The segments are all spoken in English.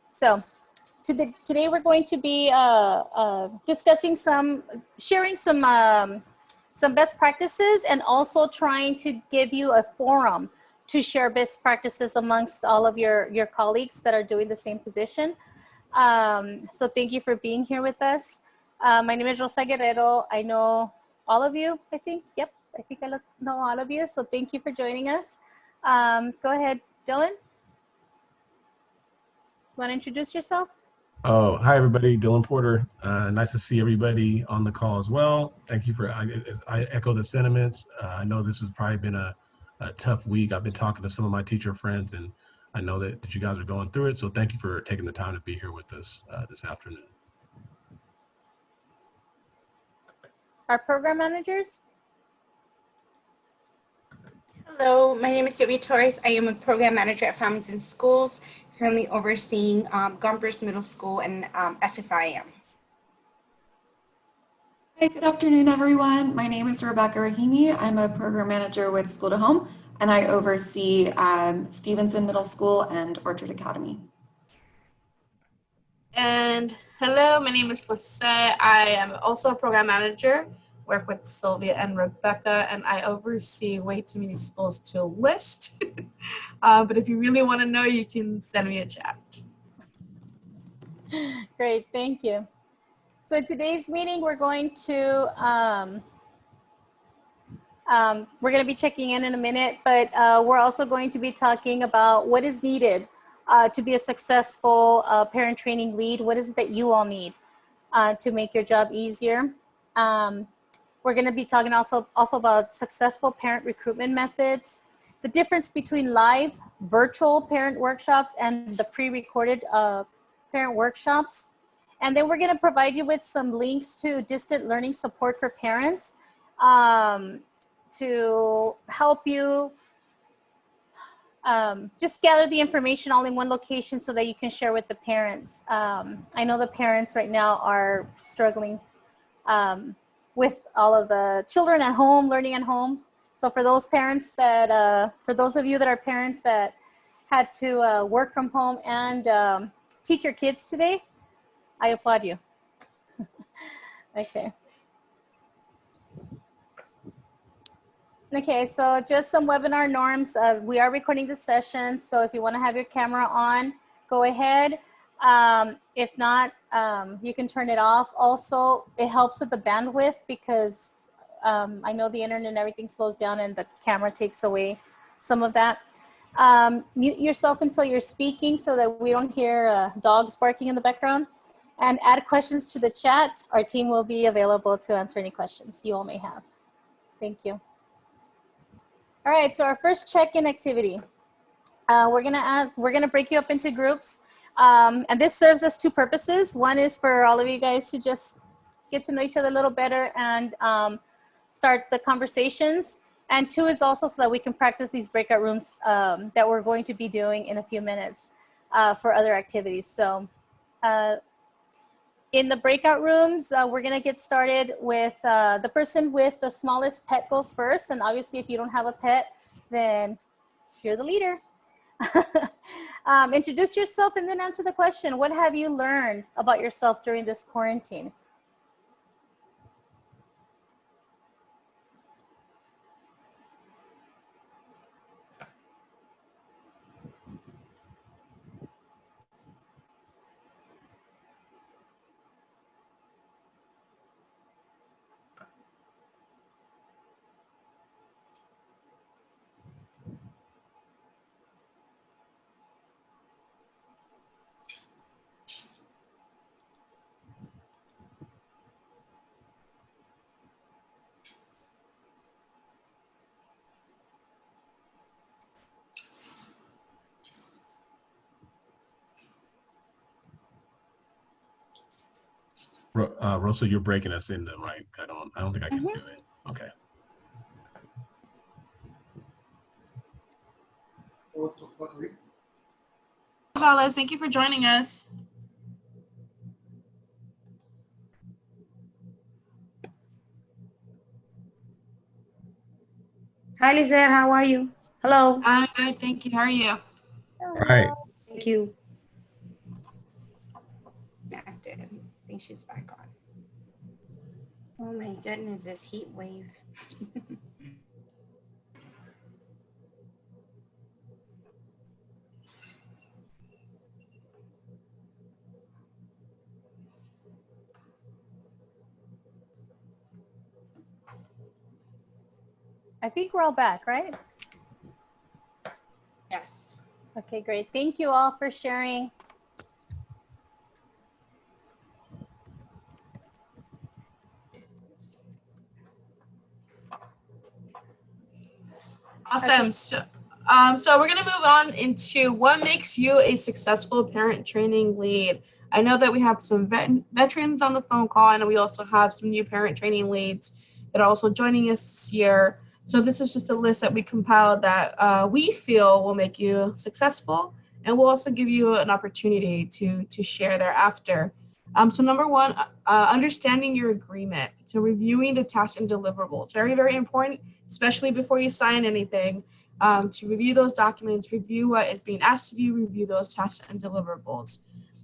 So today we're going to be discussing sharing some best practices, and also trying to give you a forum to share best practices amongst all of your colleagues that are doing the same position. So thank you for being here with us. My name is Rosa Guerrero. I know all of you, I think. Yep, I think I know all of you. So thank you for joining us. Go ahead, Dylan. Want to introduce yourself? Oh, hi everybody, Dylan Porter. Nice to see everybody on the call as well. Thank you I echo the sentiments. I know this has probably been a tough week. I've been talking to some of my teacher friends, and I know that you guys are going through it. So thank you for taking the time to be here with us this afternoon. Our program managers. Hello, my name is Sylvia Torres. I am a program manager at Farmington Schools, currently overseeing Gompers Middle School and SFIM. Hi, good afternoon, everyone. My name is Rebecca Rahimi. I'm a program manager with School to Home, and I oversee Stevenson Middle School and Orchard Academy. And hello, my name is Lisette. I am also a program manager, work with Sylvia and Rebecca, and I oversee way too many schools to list. But if you really want to know, you can send me a chat. Great, thank you. So in today's meeting, we're going to be checking in a minute, but we're also going to be talking about what is needed to be a successful parent training lead. What is it that you all need to make your job easier? We're going to be talking also about successful parent recruitment methods, the difference between live virtual parent workshops and the pre-recorded parent workshops. And then we're going to provide you with some links to distant learning support for parents to help you just gather the information all in one location so that you can share with the parents. I know the parents right now are struggling with all of the children at home, learning at home. So for those parents that, for those of you that are parents that had to work from home and teach your kids today, I applaud you. Okay. Okay, so just some webinar norms. We are recording the session, so if you want to have your camera on, go ahead. If not, you can turn it off. Also, it helps with the bandwidth because I know the internet and everything slows down and the camera takes away some of that. Mute yourself until you're speaking so that we don't hear dogs barking in the background. And add questions to the chat. Our team will be available to answer any questions you all may have. Thank you. All right, so our first check-in activity. We're gonna break you up into groups. And this serves us two purposes. One is for all of you guys to just get to know each other a little better and start the conversations. And two is also so that we can practice these breakout rooms that we're going to be doing in a few minutes for other activities. So in the breakout rooms, we're gonna get started with the person with the smallest pet goes first. And obviously if you don't have a pet, then you're the leader. Introduce yourself and then answer the question. What have you learned about yourself during this quarantine? Rosa, you're breaking us in the mic. I don't think I can do it. Okay. Gonzalez, thank you for joining us. Hi, Lizette, how are you? Hello. I'm good, thank you. How are you? All right. Thank you. think she's back on. Oh my goodness, this heat wave. I think we're all back, right? Yes. Okay, great. Thank you all for sharing. Awesome. Okay. So we're going to move on into what makes you a successful parent training lead. I know that we have some veterans on the phone call, and we also have some new parent training leads that are also joining us this year. So this is just a list that we compiled that we feel will make you successful, and we'll also give you an opportunity to share thereafter. So number one, understanding your agreement. So reviewing the tasks and deliverables. Very, very important, especially before you sign anything, to review those documents, review what is being asked of you, review those tasks and deliverables.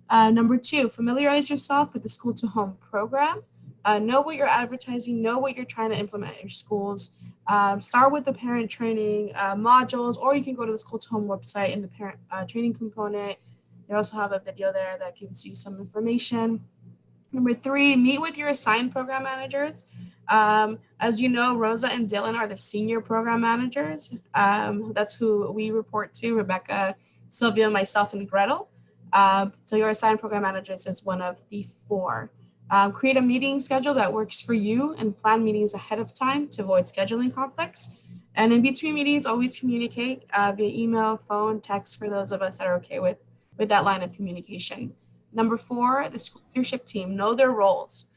Number two, familiarize yourself with the school to home program. Know what you're advertising, know what you're trying to implement in your schools. Start with the parent training modules, or you can go to the school to home website in the parent training component. They also have a video there that gives you some information. Number three, meet with your assigned program managers. As you know, Rosa and Dylan are the senior program managers. That's who we report to, Rebecca, Sylvia, myself, and Gretel. So your assigned program managers is one of the four. Create a meeting schedule that works for you and plan meetings ahead of time to avoid scheduling conflicts. And in between meetings, always communicate via email, phone, text for those of us that are okay with that line of communication. Number four, the school leadership team, know their roles.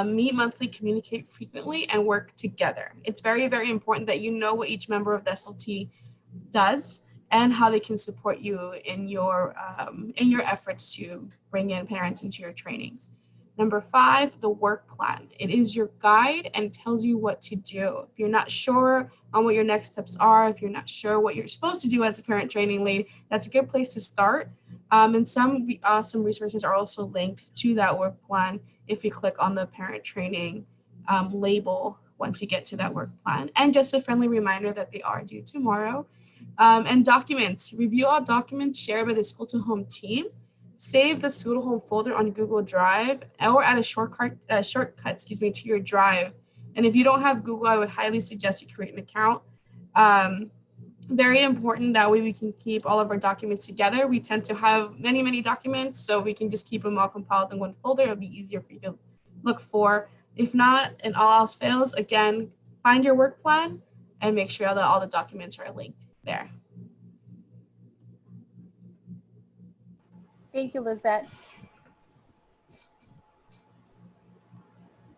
Meet monthly, communicate frequently, and work together. It's very, very important that you know what each member of the SLT does and how they can support you in your efforts to bring in parents into your trainings. Number five, the work plan. It is your guide and tells you what to do. If you're not sure on what your next steps are, if you're not sure what you're supposed to do as a parent training lead, that's a good place to start. And some resources are also linked to that work plan if you click on the parent training label once you get to that work plan. And just a friendly reminder that they are due tomorrow. And documents, review all documents shared by the school to home team. Save the school to home folder on Google Drive or add a shortcut to your drive. And if you don't have Google, I would highly suggest you create an account. Very important, that way we can keep all of our documents together. We tend to have many, many documents, so we can just keep them all compiled in one folder. It'll be easier for you to look for. If not, and all else fails, again, find your work plan and make sure that all the documents are linked there. Thank you, Lizette.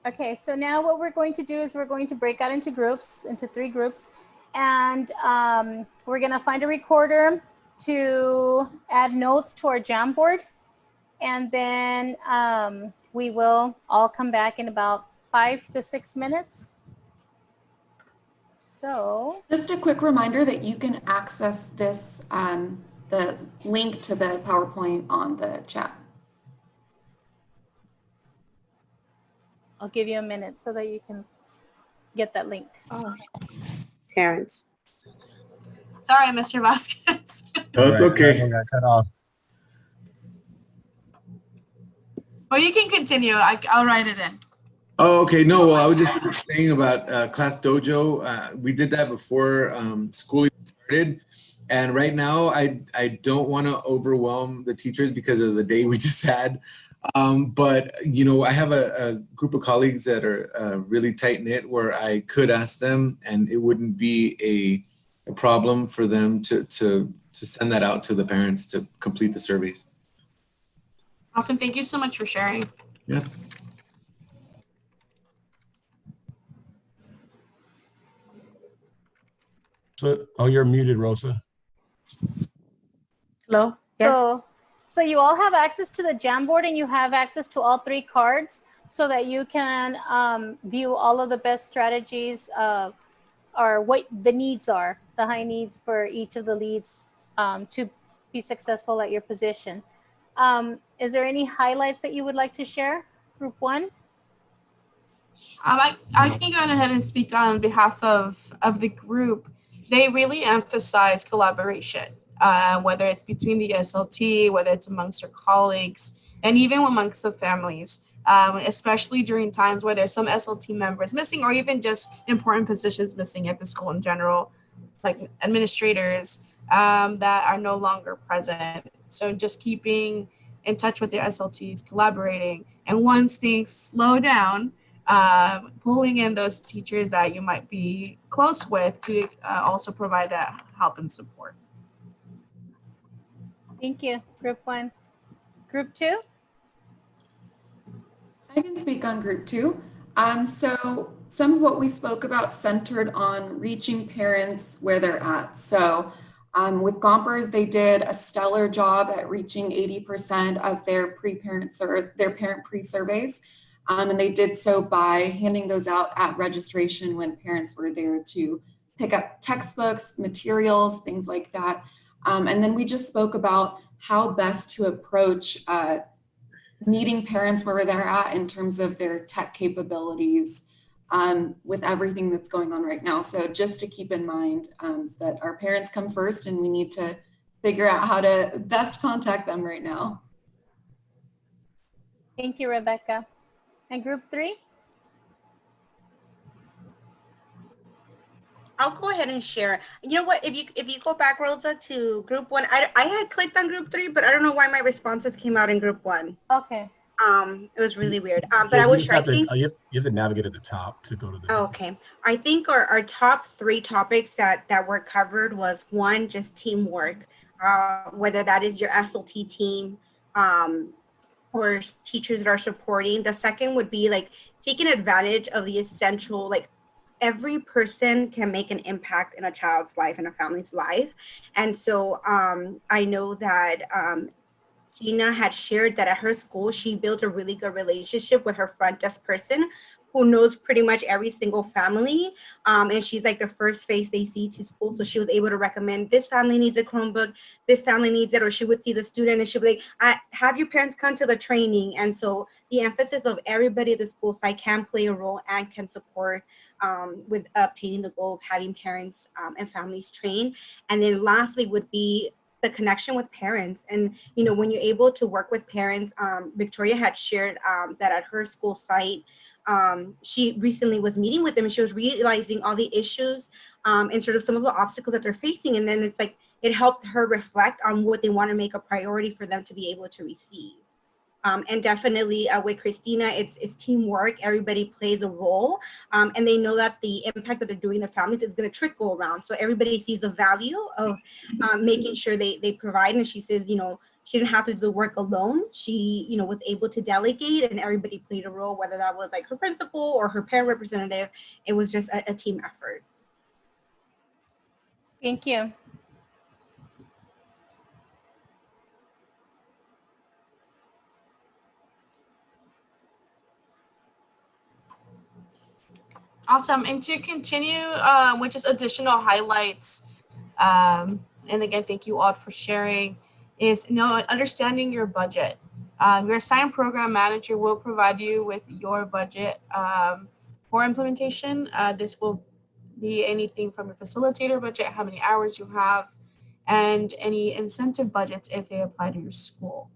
Okay, so now what we're going to do is we're going to break out into groups, into 3 groups, and we're gonna find a recorder to add notes to our Jamboard, and then we will all come back in about 5 to 6 minutes. So Just a quick reminder that you can access this, the link to the PowerPoint on the chat. I'll give you a minute so that you can get that link. Oh. Parents. Sorry, Mr. Vasquez. No, it's okay. I got cut off. Well, you can continue. I'll write it in. Oh, okay. No, well, I was just saying about Class Dojo. We did that before school even started. And right now, I don't want to overwhelm the teachers because of the day we just had. But, you know, I have a group of colleagues that are really tight-knit where I could ask them and it wouldn't be a problem for them to send that out to the parents to complete the surveys. Awesome. Thank you so much for sharing. Yeah. So, oh, you're muted, Rosa. Hello? Yes. So you all have access to the Jamboard and you have access to all 3 cards so that you can view all of the best strategies or what the needs are, the high needs for each of the leads to be successful at your position. Is there any highlights that you would like to share Group 1? I can go ahead and speak on behalf of the group. They really emphasize collaboration, whether it's between the SLT, whether it's amongst their colleagues, and even amongst the families, especially during times where there's some SLT members missing or even just important positions missing at the school in general, like administrators that are no longer present. So just keeping in touch with their SLTs, collaborating, and once things slow down, pulling in those teachers that you might be close with to also provide that help and support. Thank you. Group 1. Group 2? I can speak on group 2. So some of what we spoke about centered on reaching parents where they're at. So with Gompers, they did a stellar job at reaching 80% of their parent pre-surveys. And they did so by handing those out at registration when parents were there to pick up textbooks, materials, things like that. And then we just spoke about how best to approach meeting parents where they're at in terms of their tech capabilities with everything that's going on right now. So just to keep in mind that our parents come first and we need to figure out how to best contact them right now. Thank you, Rebecca. And group 3? I'll go ahead and share. You know what? If you go back, Rosa, to group 1, I had clicked on group 3, but I don't know why my responses came out in group 1. Okay. It was really weird. But I was sure. I think you have to navigate at the top to go to the. Okay. I think our top 3 topics that were covered was 1, just teamwork, whether that is your SLT team or teachers that are supporting. The second would be like taking advantage of the essential, like every person can make an impact in a child's life, in a family's life. And so I know that Gina had shared that at her school, she built a really good relationship with her front desk person who knows pretty much every single family. And she's like the first face they see to school. So she was able to recommend this family needs a Chromebook, this family needs it, or she would see the student and she'd be like, have your parents come to the training. And so the emphasis of everybody at the school site can play a role and can support with obtaining the goal of having parents and families trained. And then lastly would be the connection with parents. And, you know, when you're able to work with parents, Victoria had shared that at her school site, she recently was meeting with them and she was realizing all the issues and sort of some of the obstacles that they're facing. And then it's like, it helped her reflect on what they want to make a priority for them to be able to receive. And definitely with Christina, it's teamwork. Everybody plays a role, and they know that the impact that they're doing in their families is going to trickle around. So everybody sees the value of making sure they provide. And she says, you know, she didn't have to do the work alone. She, you know, was able to delegate, and everybody played a role, whether that was like her principal or her parent representative. It was just a team effort. Thank you. Awesome. And to continue with just additional highlights, and again, thank you all for sharing, is understanding your budget. Your assigned program manager will provide you with your budget for implementation. This will be anything from a facilitator budget, how many hours you have, and any incentive budgets if they apply to your school.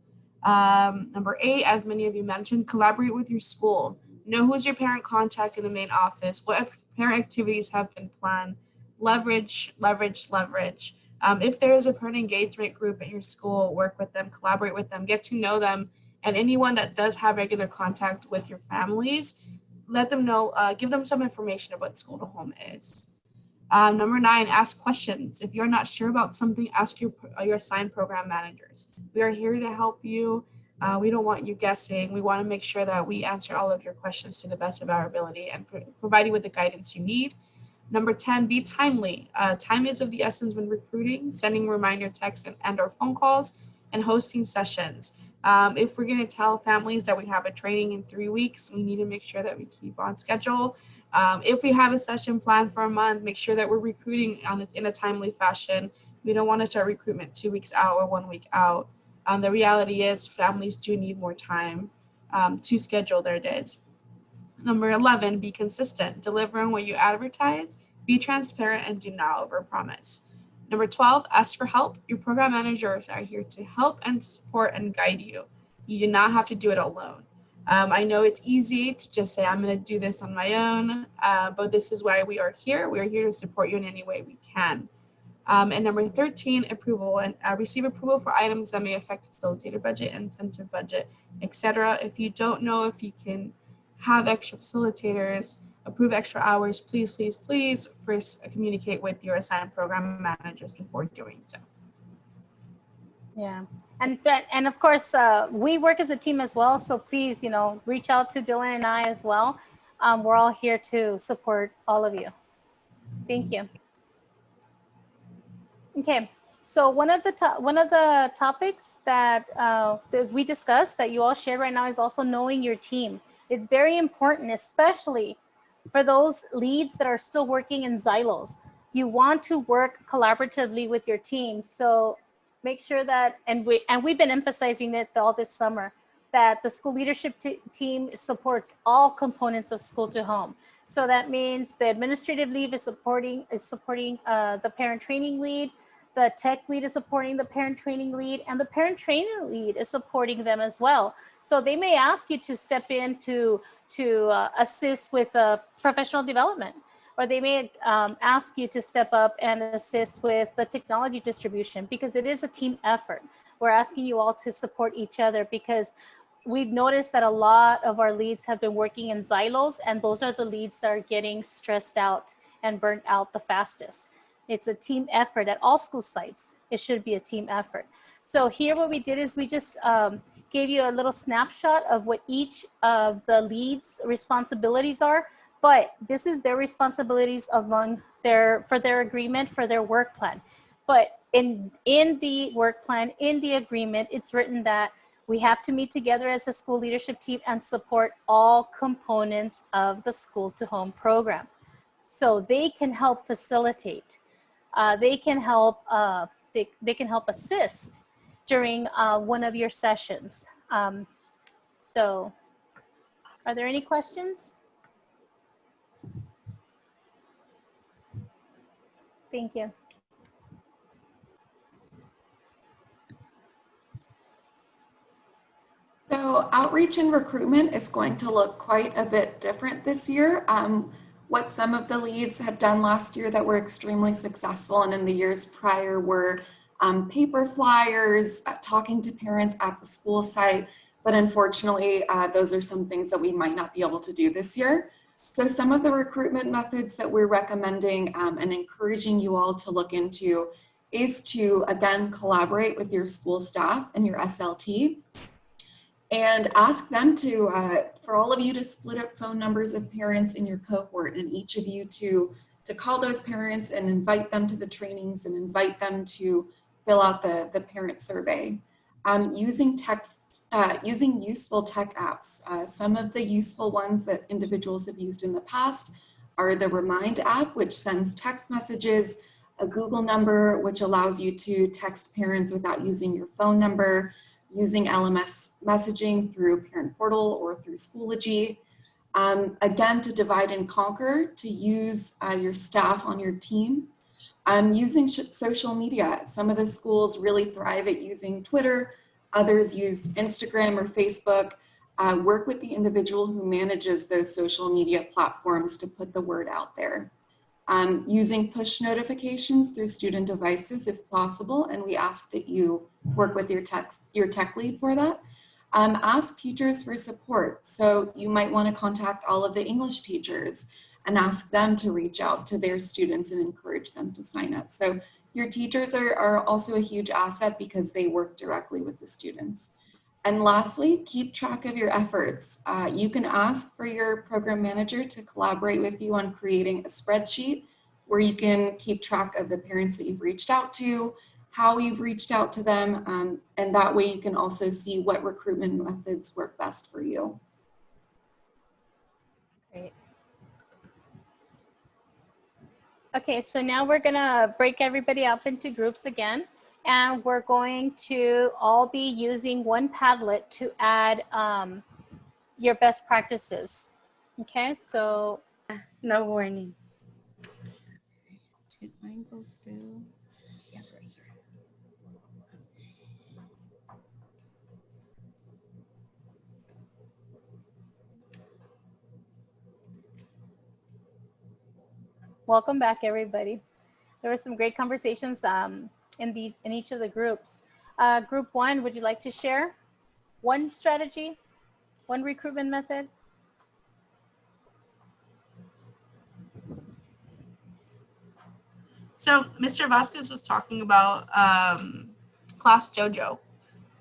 Number 8, as many of you mentioned, collaborate with your school. Know who's your parent contact in the main office, what parent activities have been planned, leverage. If there is a parent engagement group at your school, work with them, collaborate with them, get to know them, and anyone that does have regular contact with your families, let them know, give them some information about what School to Home is. Number 9, ask questions. If you're not sure about something, ask your assigned program managers. We are here to help you. We don't want you guessing. We want to make sure that we answer all of your questions to the best of our ability and provide you with the guidance you need. Number 10, be timely. Time is of the essence when recruiting, sending reminder texts and or phone calls, and hosting sessions. If we're going to tell families that we have a training in 3 weeks, we need to make sure that we keep on schedule. If we have a session planned for a month, make sure that we're recruiting in a timely fashion. We don't want to start recruitment 2 weeks out or 1 week out. The reality is families do need more time to schedule their days. Number 11, be consistent. Deliver on what you advertise, be transparent, and do not overpromise. Number 12, ask for help. Your program managers are here to help and support and guide you. You do not have to do it alone. I know it's easy to just say, I'm going to do this on my own, but this is why we are here. We are here to support you in any way we can. And number 13, approval, and receive approval for items that may affect facilitator budget, incentive budget, etc. If you don't know if you can have extra facilitators, approve extra hours, please, please, please first communicate with your assigned program managers before doing so. Yeah, and of course, we work as a team as well. So please, reach out to Dylan and I as well. We're all here to support all of you. Thank you. Okay, so one of the topics that we discussed that you all shared right now is also knowing your team. It's very important, especially for those leads that are still working in silos. You want to work collaboratively with your team. So make sure that, and we've been emphasizing it all this summer, that the school leadership team supports all components of school to home. So that means the administrative lead is supporting the parent training lead, the tech lead is supporting the parent training lead, and the parent training lead is supporting them as well. So they may ask you to step in to assist with professional development, or they may ask you to step up and assist with the technology distribution, because it is a team effort. We're asking you all to support each other, because we've noticed that a lot of our leads have been working in silos, and those are the leads that are getting stressed out and burnt out the fastest. It's a team effort at all school sites. It should be a team effort. So here what we did is we just gave you a little snapshot of what each of the leads' responsibilities are, but this is their responsibilities for their agreement, for their work plan. But in the work plan, in the agreement, it's written that we have to meet together as a school leadership team and support all components of the school to home program. So they can help facilitate. They can help assist during one of your sessions. So are there any questions? Thank you. So outreach and recruitment is going to look quite a bit different this year. What some of the leads had done last year that were extremely successful and in the years prior were paper flyers, talking to parents at the school site, but unfortunately, those are some things that we might not be able to do this year. So some of the recruitment methods that we're recommending and encouraging you all to look into is to, again, collaborate with your school staff and your SLT, and ask them to, for all of you to split up phone numbers of parents in your cohort, and each of you to call those parents and invite them to the trainings and invite them to fill out the parent survey. Using useful tech apps. Some of the useful ones that individuals have used in the past are the Remind app, which sends text messages, a Google number, which allows you to text parents without using your phone number, using LMS messaging through Parent Portal or through Schoology. Again, to divide and conquer, to use your staff on your team. Using social media. Some of the schools really thrive at using Twitter, others use Instagram or Facebook. Work with the individual who manages those social media platforms to put the word out there. Using push notifications through student devices if possible, and we ask that you work with your tech lead for that. Ask teachers for support. So you might want to contact all of the English teachers and ask them to reach out to their students and encourage them to sign up. So your teachers are also a huge asset because they work directly with the students. And lastly, keep track of your efforts. You can ask for your program manager to collaborate with you on creating a spreadsheet where you can keep track of the parents that you've reached out to, how you've reached out to them, and that way you can also see what recruitment methods work best for you. Great. Okay, so now we're gonna break everybody up into groups again, and we're going to all be using one Padlet to add your best practices. Okay, so No warning. Did mine go through? welcome back, everybody. There were some great conversations in each of the groups. Group 1, would you like to share one strategy, one recruitment method? So Mr. Vasquez was talking about Class Dojo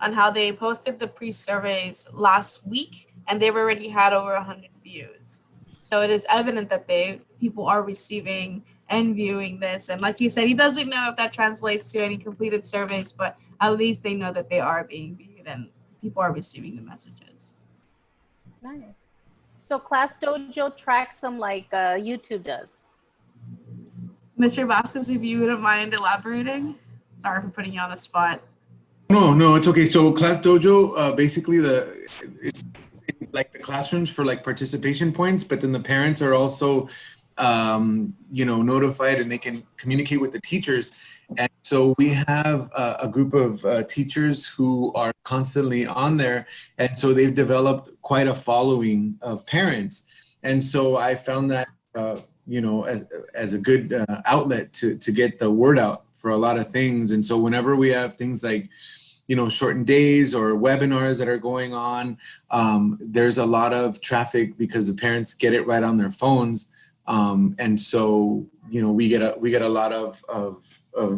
on how they posted the pre-surveys last week and they've already had over 100 views. So it is evident that people are receiving and viewing this. And like you said, he doesn't know if that translates to any completed surveys, but at least they know that they are being viewed and people are receiving the messages. Nice. So Class Dojo tracks them like YouTube does. Mr. Vasquez, if you wouldn't mind elaborating. Sorry for putting you on the spot. No, it's okay. So Class Dojo, basically it's like the classrooms for like participation points, but then the parents are also, notified and they can communicate with the teachers. And so we have a group of teachers who are constantly on there. And so they've developed quite a following of parents. And so I found that, as a good outlet to get the word out for a lot of things. And so whenever we have things like, shortened days or webinars that are going on, there's a lot of traffic because the parents get it right on their phones. And so, we get a lot of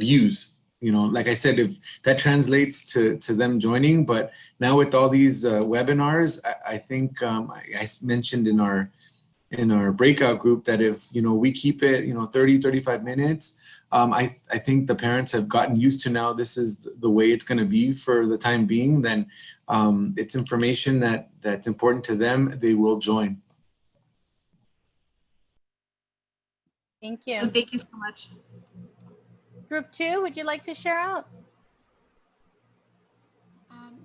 views, like I said, if that translates to them joining. But now with all these webinars, I think I mentioned in our breakout group that if, we keep it, 30, 35 minutes, I think the parents have gotten used to now this is the way it's going to be for the time being, then it's information that's important to them, they will join. Thank you. So thank you so much. Group 2, would you like to share out?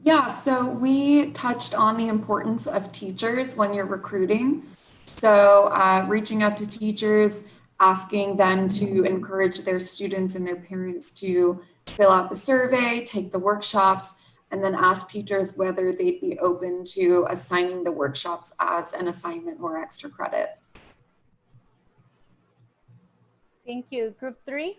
Yeah, so we touched on the importance of teachers when you're recruiting. So reaching out to teachers, asking them to encourage their students and their parents to fill out the survey, take the workshops, and then ask teachers whether they'd be open to assigning the workshops as an assignment or extra credit. Thank you. Group 3?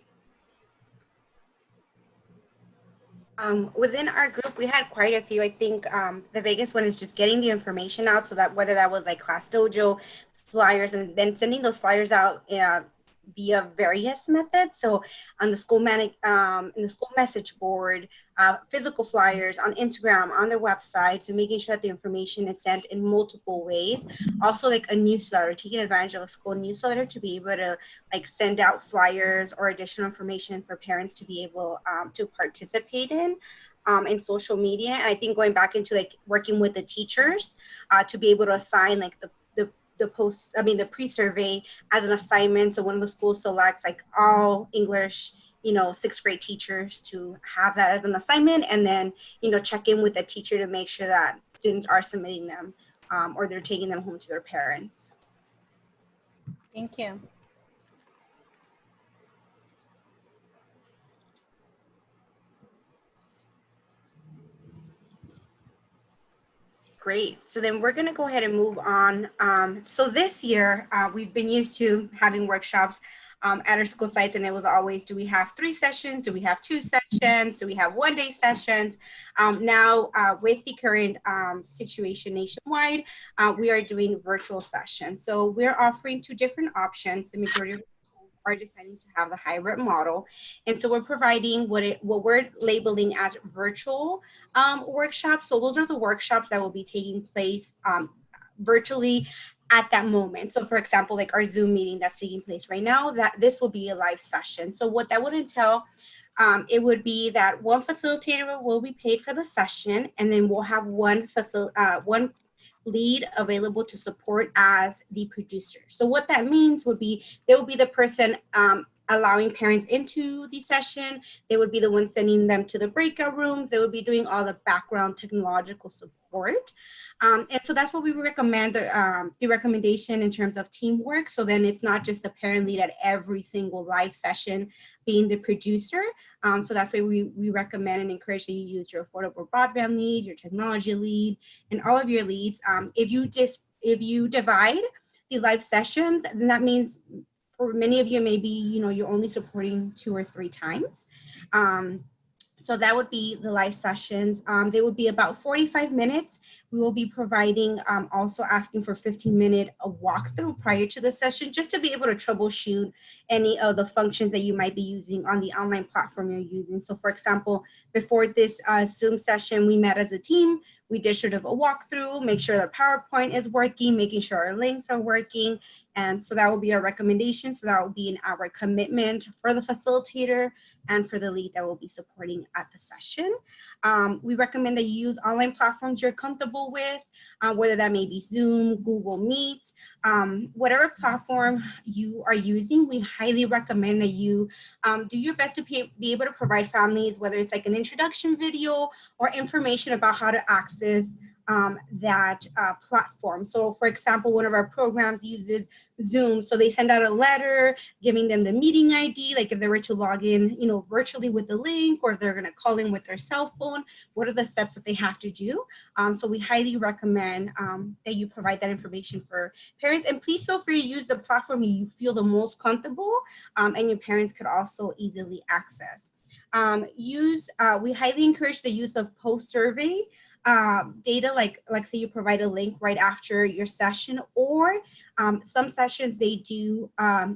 Within our group, we had quite a few. I think the biggest one is just getting the information out, so that whether that was like Class Dojo, flyers, and then sending those flyers out via various methods. So on the school in the school message board, physical flyers on Instagram, on their website, so making sure that the information is sent in multiple ways. Also like a newsletter, taking advantage of a school newsletter to be able to like send out flyers or additional information for parents to be able to participate in social media. And I think going back into like working with the teachers to be able to assign like the pre-survey as an assignment. So when the school selects like all English, 6th grade teachers to have that as an assignment, and then, check in with the teacher to make sure that students are submitting them or they're taking them home to their parents. Thank you. Great. So then we're going to go ahead and move on. So this year, we've been used to having workshops at our school sites, and it was always, do we have 3 sessions? Do we have 2 sessions? Do we have 1-day sessions? Now, with the current situation nationwide, we are doing virtual sessions. So we're offering 2 different options. The majority of are deciding to have the hybrid model. And so we're providing what we're labeling as virtual workshops. So those are the workshops that will be taking place virtually at that moment. So for example, like our Zoom meeting that's taking place right now, that this will be a live session. So what that would entail, it would be that one facilitator will be paid for the session, and then we'll have one lead available to support as the producer. So what that means would be, they will be the person allowing parents into the session. They would be the ones sending them to the breakout rooms. They would be doing all the background technological support. And so that's what we recommend, the recommendation in terms of teamwork. So then it's not just a parent lead at every single live session being the producer. So that's why we recommend and encourage that you use your affordable broadband lead, your technology lead, and all of your leads. If you divide the live sessions, then that means for many of you, maybe, you're only supporting 2 or 3 times. So that would be the live sessions. They would be about 45 minutes. We will be providing, also asking for 15-minute walkthrough prior to the session, just to be able to troubleshoot any of the functions that you might be using on the online platform you're using. So for example, before this Zoom session, we met as a team. We did sort of a walkthrough, make sure the PowerPoint is working, making sure our links are working. And so that will be our recommendation. So that will be in our commitment for the facilitator and for the lead that will be supporting at the session. We recommend that you use online platforms you're comfortable with, whether that may be Zoom, Google Meet, whatever platform you are using. We highly recommend that you do your best to be able to provide families, whether it's like an introduction video or information about how to access that platform. So for example, one of our programs uses Zoom. So they send out a letter giving them the meeting ID, like if they were to log in, virtually with the link, or if they're going to call in with their cell phone, what are the steps that they have to do? So we highly recommend that you provide that information for parents, and please feel free to use the platform you feel the most comfortable and your parents could also easily access. We highly encourage the use of post-survey data, like say you provide a link right after your session, or some sessions they do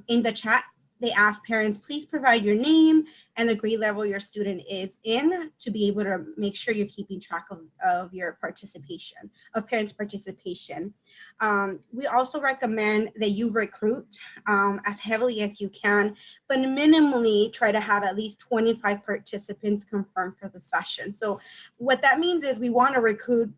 in the chat. They ask parents, please provide your name and the grade level your student is in, to be able to make sure you're keeping track of your participation, of parents' participation. We also recommend that you recruit as heavily as you can, but minimally try to have at least 25 participants confirmed for the session. So what that means is we want to recruit,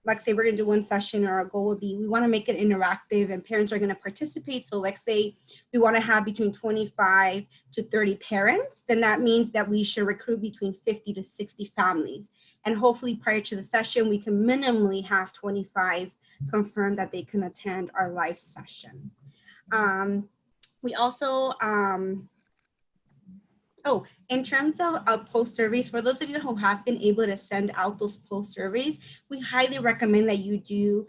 like say we're going to do one session, or our goal would be we want to make it interactive and parents are going to participate. So like say we want to have between 25 to 30 parents, then that means that we should recruit between 50 to 60 families. And hopefully prior to the session, we can minimally have 25 confirm that they can attend our live session. We also, in terms of post surveys, for those of you who have been able to send out those post surveys, we highly recommend that you do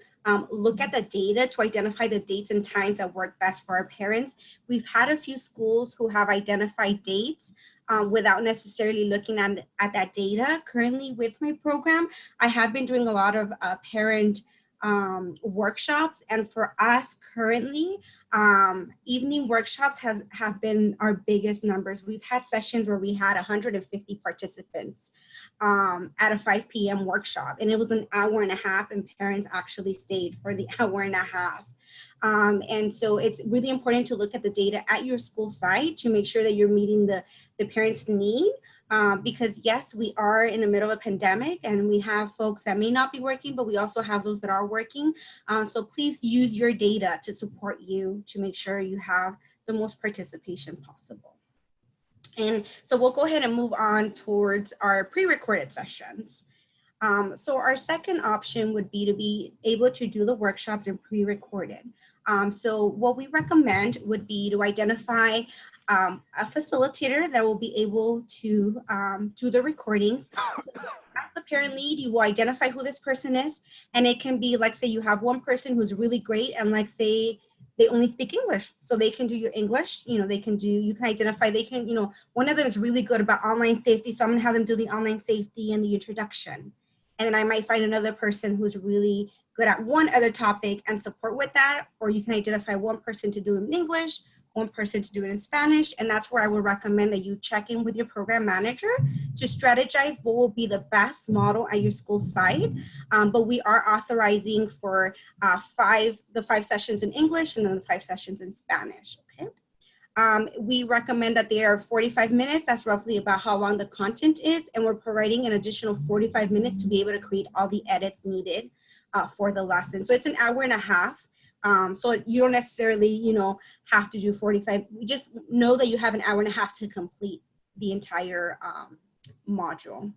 look at the data to identify the dates and times that work best for our parents. We've had a few schools who have identified dates without necessarily looking at that data. Currently with my program, I have been doing a lot of parent workshops, and for us currently, evening workshops have been our biggest numbers. We've had sessions where we had 150 participants at a 5 p.m. workshop, and it was an hour and a half, and parents actually stayed for the hour and a half. And so it's really important to look at the data at your school site to make sure that you're meeting the parents' need. Because yes, we are in the middle of a pandemic and we have folks that may not be working, but we also have those that are working. So please use your data to support you to make sure you have the most participation possible. And so we'll go ahead and move on towards our pre-recorded sessions. So our second option would be to be able to do the workshops in pre-recorded. So what we recommend would be to identify a facilitator that will be able to do the recordings. So as the parent lead, you will identify who this person is, and it can be like, say you have one person who's really great, and like say they only speak English, so they can do your English. You can identify, one of them is really good about online safety, so I'm gonna have them do the online safety and the introduction. And then I might find another person who's really good at one other topic and support with that, or you can identify one person to do it in English, one person to do it in Spanish, and that's where I would recommend that you check in with your program manager to strategize what will be the best model at your school site. But we are authorizing for the 5 sessions in English and then the 5 sessions in Spanish, okay? We recommend that they are 45 minutes. That's roughly about how long the content is, and we're providing an additional 45 minutes to be able to create all the edits needed for the lesson. So it's an hour and a half. So you don't necessarily, have to do 45. You just know that you have an hour and a half to complete the entire module.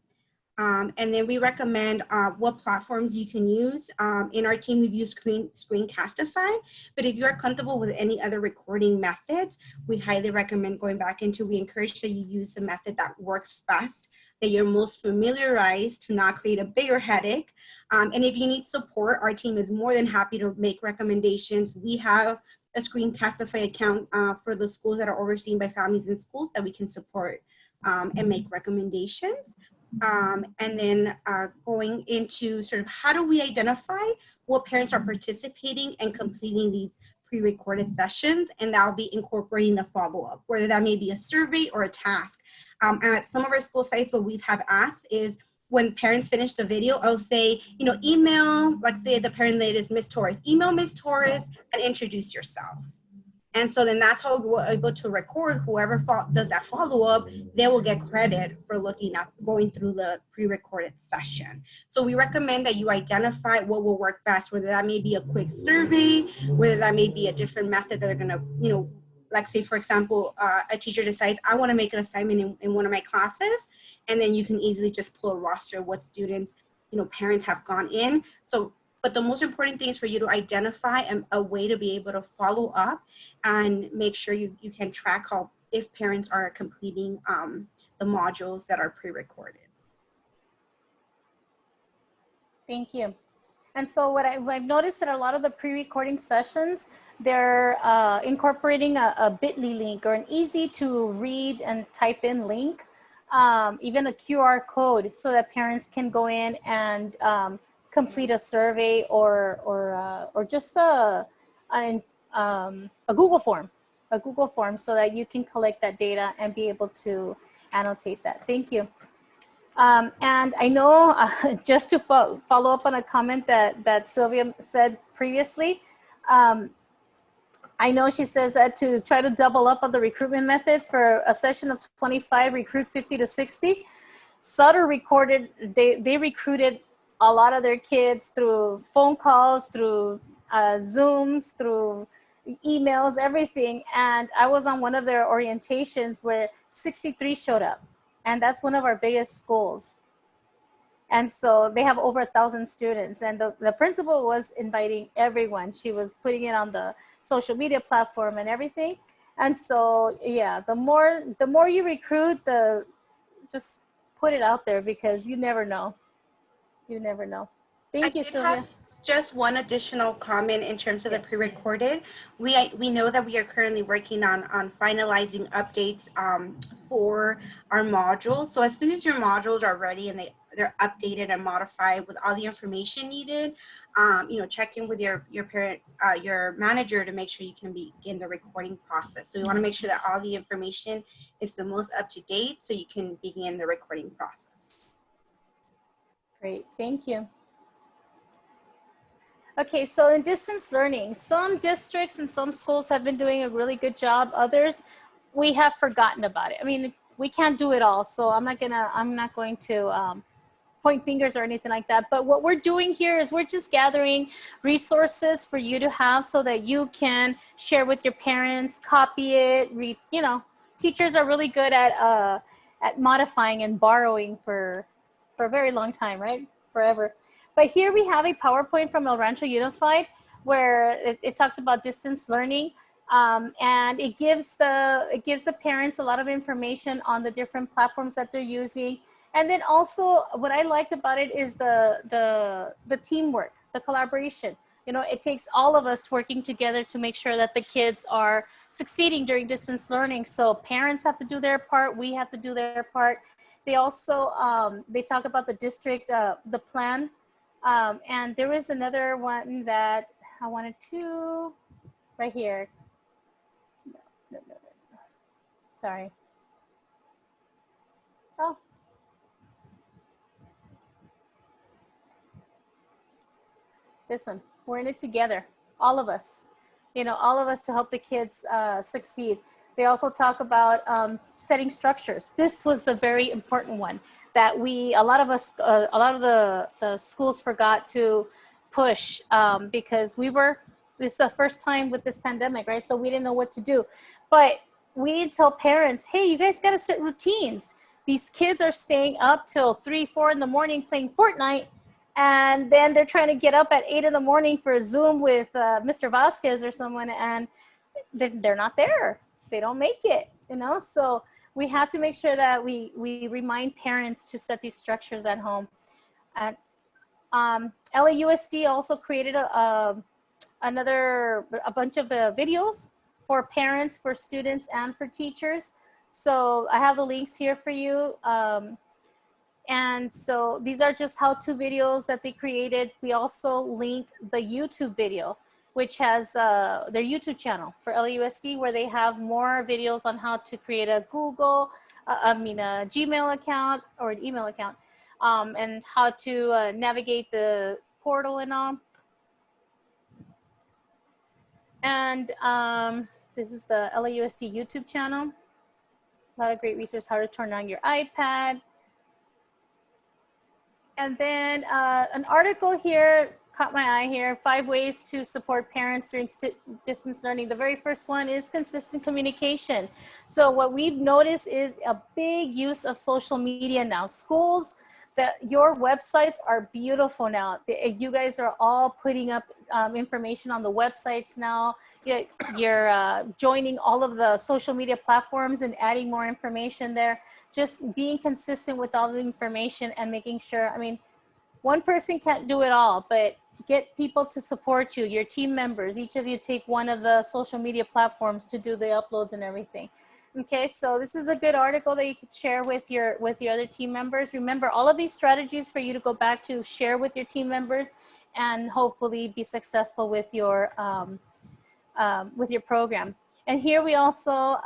And then we recommend what platforms you can use. In our team, we've used Screencastify, but if you are comfortable with any other recording methods, we highly recommend going back into, we encourage that you use the method that works best, that you're most familiarized to not create a bigger headache. And if you need support, our team is more than happy to make recommendations. We have a Screencastify account for the schools that are overseen by Families in Schools that we can support and make recommendations. And then going into sort of how do we identify what parents are participating and completing these pre-recorded sessions, and that'll be incorporating the follow-up, whether that may be a survey or a task. At some of our school sites, what we have asked is when parents finish the video, I'll say, email, like say the parent lead is Ms. Torres, email Ms. Torres and introduce yourself. And so then that's how we're able to record whoever does that follow-up, they will get credit for going through the pre-recorded session. So we recommend that you identify what will work best, whether that may be a quick survey, whether that may be a different method that are gonna, like say for example, a teacher decides, I wanna make an assignment in one of my classes, and then you can easily just pull a roster of what students, parents have gone in. But the most important thing is for you to identify a way to be able to follow up and make sure you can track if parents are completing the modules that are pre-recorded. Thank you. And so what I've noticed that a lot of the pre-recording sessions, they're incorporating a bit.ly link or an easy to read and type in link, even a QR code so that parents can go in and complete a survey or just a Google form so that you can collect that data and be able to annotate that. Thank you. And I know just to follow up on a comment that Sylvia said previously, I know she says that to try to double up on the recruitment methods for a session of 25, recruit 50 to 60. Sutter they recruited a lot of their kids through phone calls, through Zooms, through emails, everything. And I was on one of their orientations where 63 showed up. And that's one of our biggest schools. And so they have over 1,000 students. And the principal was inviting everyone. She was putting it on the social media platform and everything. And so, yeah, the more you recruit, just put it out there because you never know. You never know. Thank you, Sylvia. Just one additional comment in terms of the pre-recorded. We know that we are currently working on finalizing updates for our modules. So as soon as your modules are ready and they're updated and modified with all the information needed, check in with your parent, your manager to make sure you can begin the recording process. So you want to make sure that all the information is the most up to date so you can begin the recording process. Great, thank you. Okay, so in distance learning, some districts and some schools have been doing a really good job. Others, we have forgotten about it. I mean, we can't do it all, so I'm not going to point fingers or anything like that. But what we're doing here is we're just gathering resources for you to have so that you can share with your parents, copy it, read. Teachers are really good at modifying and borrowing for a very long time, right? Forever. But here we have a PowerPoint from El Rancho Unified where it talks about distance learning, and it gives the parents a lot of information on the different platforms that they're using. And then also what I liked about it is the teamwork, the collaboration. It takes all of us working together to make sure that the kids are succeeding during distance learning. So parents have to do their part, we have to do their part. They also, they talk about the district, the plan. And there was another one that I wanted to, right here. No. Sorry. Oh. This one, we're in it together, all of us. All of us to help the kids succeed. They also talk about setting structures. This was the very important one that a lot of the schools forgot to push because we were This is the first time with this pandemic, right? So we didn't know what to do. But we need to tell parents, hey, you guys got to set routines. These kids are staying up till 3, 4 in the morning playing Fortnite. And then they're trying to get up at 8 in the morning for a Zoom with Mr. Vasquez or someone, and they're not there. They don't make it, you know? So we have to make sure that we remind parents to set these structures at home. And LAUSD also created a bunch of videos for parents, for students, and for teachers. So I have the links here for you. And so these are just how-to videos that they created. We also linked the YouTube video, which has their YouTube channel for LAUSD, where they have more videos on how to create a a Gmail account or an email account, and how to navigate the portal and all. And this is the LAUSD YouTube channel. A lot of great resources, how to turn on your iPad. And then an article here caught my eye here, 5 ways to support parents during distance learning. The very first one is consistent communication. So what we've noticed is a big use of social media now. Schools, your websites are beautiful now. You guys are all putting up information on the websites now. You're joining all of the social media platforms and adding more information there. Just being consistent with all the information and making sure, I mean, one person can't do it all, but get people to support you, your team members. Each of you take one of the social media platforms to do the uploads and everything. Okay, so this is a good article that you could share with your other team members. Remember, all of these strategies for you to go back to share with your team members and hopefully be successful with your program. And here we also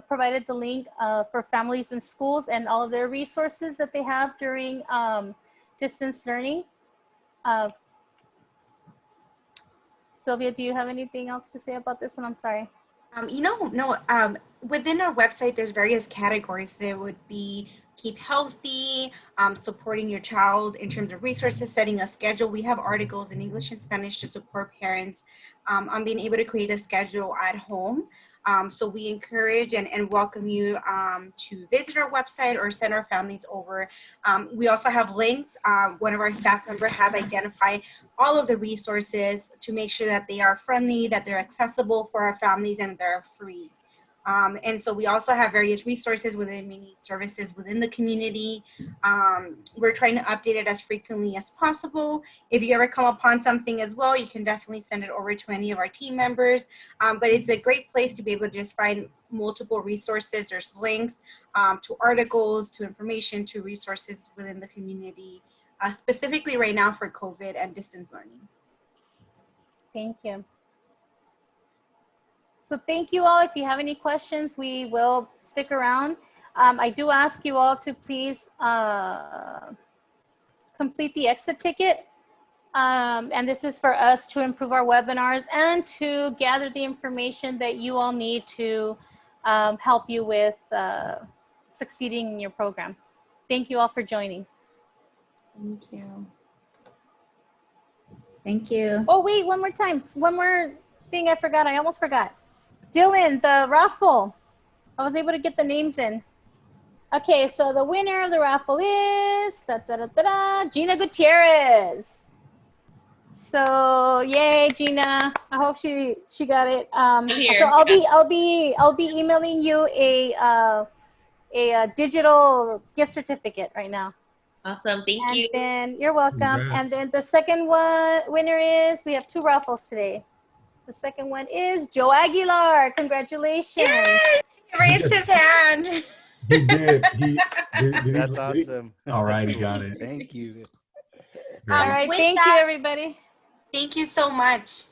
provided the link for families and schools and all of their resources that they have during distance learning. Sylvia, do you have anything else to say about this one? I'm sorry. Within our website, there's various categories. There would be keep healthy, supporting your child in terms of resources, setting a schedule. We have articles in English and Spanish to support parents on being able to create a schedule at home. So we encourage and welcome you to visit our website or send our families over. We also have links. One of our staff members has identified all of the resources to make sure that they are friendly, that they're accessible for our families, and they're free. And so we also have various resources within community services within the community. We're trying to update it as frequently as possible. If you ever come upon something as well, you can definitely send it over to any of our team members. But it's a great place to be able to just find multiple resources. There's links to articles, to information, to resources within the community, specifically right now for COVID and distance learning. Thank you. So thank you all. If you have any questions, we will stick around. I do ask you all to please complete the exit ticket. And this is for us to improve our webinars and to gather the information that you all need to help you with succeeding in your program. Thank you all for joining. Thank you. Thank you. Oh, wait, one more time. One more thing I forgot. I almost forgot. Dylan, the raffle. I was able to get the names in. Okay, so the winner of the raffle is Gina Gutierrez. So yay, Gina! I hope she got it. So I'll be emailing you a digital gift certificate right now. Awesome, thank you. And then you're welcome. Congrats. And then the second winner is, we have 2 raffles today. The second one is Joe Aguilar. Congratulations. Yay! He raised his hand. He did. That's awesome. All right, he That's got cool. it. Thank you. All right, With thank you, that- everybody. Thank you so much.